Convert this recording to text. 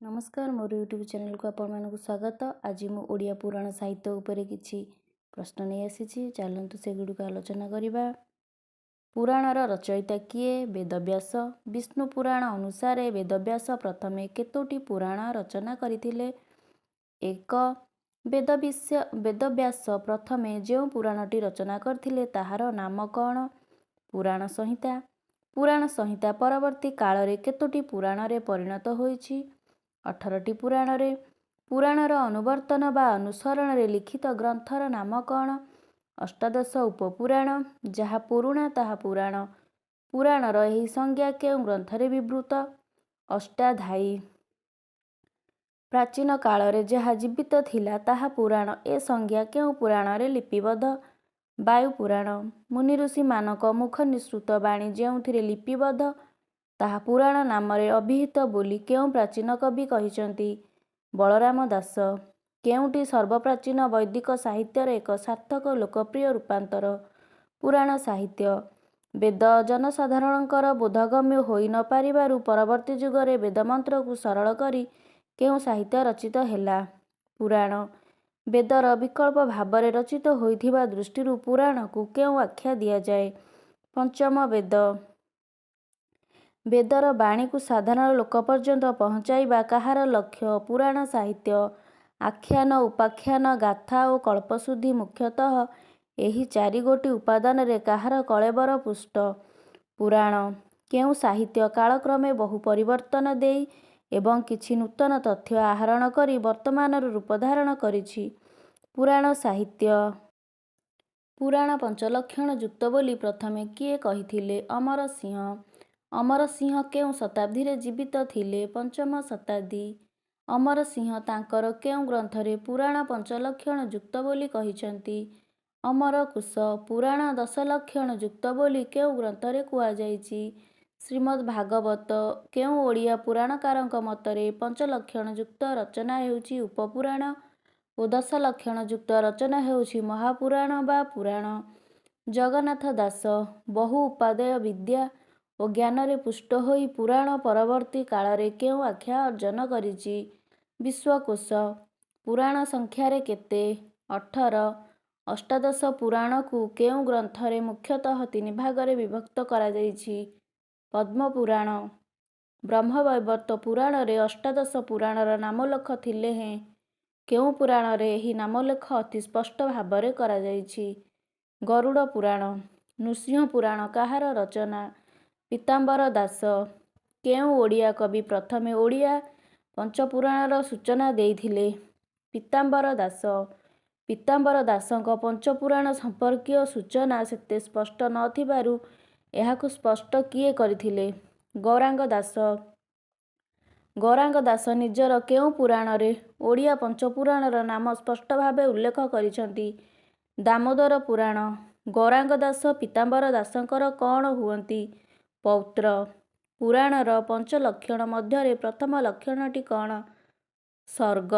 नमस्कार मोर YouTube channel को आपण स्वागत। आज मु ओडिया पुराण साहित्य उपरे किछि प्रश्न नहीं आसी। चलतु से गुड़िक आलोचना करवा। पुराणर रचयिता किए? वेदव्यास। विष्णु पुराण अनुसार वेदव्यास प्रथमे केतोटी पुराण रचना करथिले? 1 वेदव्यास प्रथमे जो पुराणटी रचना करथिले ताहार नाम कौन? पुराण संहिता। पुराण संहिता परवर्ती काल रे केतोटी पुराण रे परिणत होईछि? 18टी पुराण रे। पुराणर अनुवर्तन बा अनुसरण रे लिखित ग्रंथर नाम कौन? अष्टादश उपपुराण। जहा पुराणा ताहा पुराण। पुराणर एही संज्ञा केउं ग्रंथरे विवृत? अष्टाध्यायी। प्राचीन काल रे जहा जीवित थिला ताहा पुराण। ए संज्ञा केउं पुराण रे लिपिबद्ध? वायु पुराण। मुनि ऋषि मानक मुख निसृत बाणी जेउथिरे लिपिबद्ध ताहा पुराण नामरे अभिहित बोली केउं प्राचीन कवि कहिचंती? बलराम दास। केउंटी सर्वप्राचीन वैदिक साहित्यर एक सार्थक लोकप्रिय रूपांतर? पुराण साहित्य। वेद जनसाधारणଙ୍କର बोधगम्य होई न पारिबारु परवर्ती जुगरे वेदमंत्र को सरल करी केउं साहित्य रचित ହେଲା? पुराण। वेदर विकल्प भाବରେ रचित होइथिबा दृष्टिरु पुराण को केउं आख्या दिया जाए? पंचम वेद। वेदर बाणी को साधारण लोक पर्यंत पहुँचाइबा काहार लक्ष्य? पुराण साहित्य। आख्यान, उपाख्यान, गाथा और कल्पशुद्धि मुख्यतः एही चारि गोटी उपादान रे काहार कळेबर पुष्ट? पुराण। केउं साहित्य कालक्रमे बहु परिवर्तन देई एवं किछि नूतन तथ्य आहरण करी वर्तमानर रूप धारण करिछि? पुराण साहित्य। पुराण पंचलक्षण युक्त बोली प्रथमे किए कहिथिले? अमर सिंह। अमर सिंह केउं शताब्दी रे जीवित थिले? पंचम शताब्दी। अमर सिंह तांकर केउं ग्रंथरे पुराण पंचलक्षण युक्त बोली कहिचंती? अमरकोश। पुराण 10 लक्षण युक्त बोली केउं ग्रंथरे कुआଯାଇछि? श्रीमद् भागवत। केउं ओडिया पुराणकारଙ୍କ मतरे पंचलक्षण युक्त रचना हेउछि उपपुराण ओ 10 लक्षण युक्त रचना हेउछि महापुराण बा पुराण? जगन्नाथ दास। बहु उपादेय विद्या ओ ज्ञानरे पुष्ट होई पुराण परवर्ती कालरे केउं आख्या अर्जन करिछि? विश्वकोश। पुराण संख्यारे केते? 18। अष्टादश पुराण को केउं ग्रंथरे मुख्यतः 3 भागरे विभक्त कराଯାଇଛି? पद्म पुराण। ब्रह्मवैवर्त पुराण रे अष्टादश पुराणर नामोल्लेख थिले हें केउं पुराण रे एही नामोल्लेख अति स्पष्ट भाବରେ कराଯାଇଛି? गरुड़ पुराण। नृसिंह पुराण काहार रचना? पीताम्बर दास। केउं ओडिया कवि प्रथमे ओडिया पंचपुराणर सूचना देइथिले? पीताम्बर दास। पीताम्बर दासଙ୍କ पंचपुराण संपर्कीय सूचना सेते स्पष्ट नथिबारु एहाकु स्पष्ट किए କରିଥିଲେ? गौरांग दास। गौरांग दास निजर केउं पुराणरे ओडिया पंचपुराणर नाम स्पष्ट भावे उल्लेख करिसंती? दामोदर पुराण। गौरांग दास पीताम्बर दासଙ୍କର कौन हुअंती? पौत्र। पुराणर पंचलक्षण मध्यरे प्रथम लक्षणटी कौन? सर्ग।